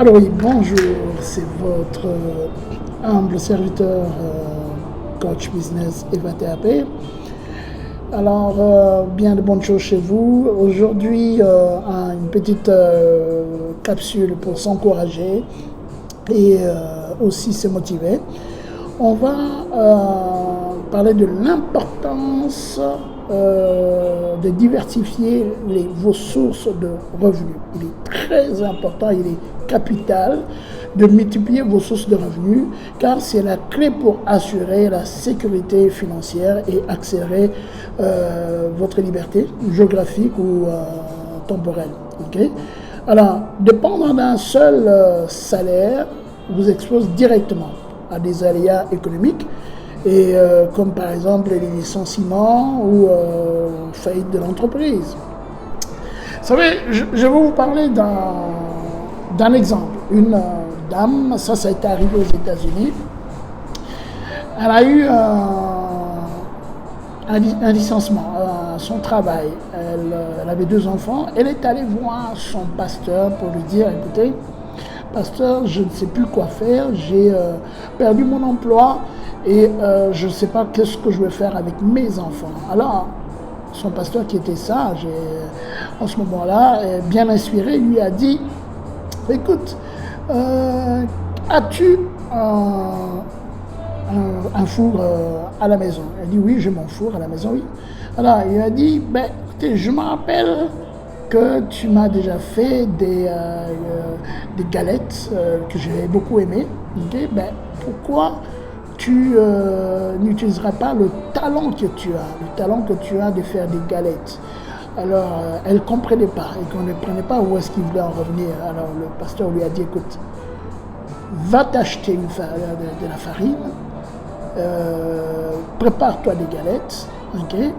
Alors oui, bonjour, c'est votre humble serviteur coach business Eva TAP. Alors, bien de bonnes choses chez vous. Aujourd'hui, une petite capsule pour s'encourager et aussi se motiver. On va parler de l'importance de diversifier vos sources de revenus. Il est très important, il est capital de multiplier vos sources de revenus car c'est la clé pour assurer la sécurité financière et accélérer votre liberté géographique ou temporelle. Okay? Alors, dépendre d'un seul salaire vous expose directement à des aléas économiques et comme par exemple les licenciements ou faillite de l'entreprise. Vous savez, je vais vous parler d'un exemple. Une dame, ça a été arrivé aux États-Unis. Elle a eu un licenciement à son travail. Elle avait 2 enfants. Elle est allée voir son pasteur pour lui dire, écoutez, pasteur, je ne sais plus quoi faire, j'ai perdu mon emploi et je ne sais pas qu'est-ce que je vais faire avec mes enfants. Alors, son pasteur qui était sage, en ce moment-là, bien inspiré, lui a dit, écoute, as-tu un four à la maison? Elle dit, oui, j'ai mon four à la maison, oui. Alors, il a dit, ben, écoutez, je me rappelle que tu m'as déjà fait des galettes que j'ai beaucoup aimées. Okay? Ben, pourquoi tu n'utiliseras pas le talent que tu as de faire des galettes? Alors, elle ne comprenait pas, elle ne comprenait pas où est-ce qu'il voulait en revenir. Alors, le pasteur lui a dit, écoute, va t'acheter de la farine, prépare-toi des galettes, okay?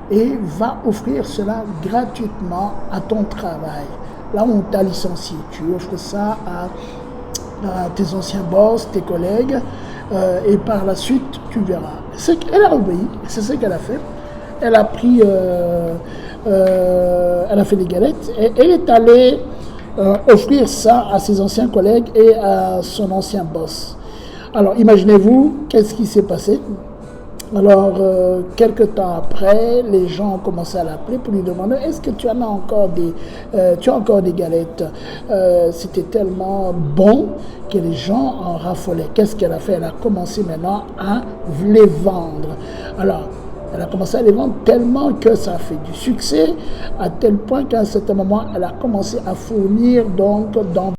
Et va offrir cela gratuitement à ton travail. Là où on t'a licencié, tu offres ça à tes anciens boss, tes collègues, et par la suite, tu verras. Elle a obéi, c'est ce qu'elle a fait. Elle a pris, elle a fait des galettes, et elle est allée offrir ça à ses anciens collègues et à son ancien boss. Alors, imaginez-vous, qu'est-ce qui s'est passé? Alors, quelques temps après, les gens ont commencé à l'appeler pour lui demander est-ce que tu en as encore des galettes? C'était tellement bon que les gens en raffolaient. Qu'est-ce qu'elle a fait? Elle a commencé maintenant à les vendre. Alors, elle a commencé à les vendre tellement que ça a fait du succès, à tel point qu'à un certain moment, elle a commencé à fournir donc dans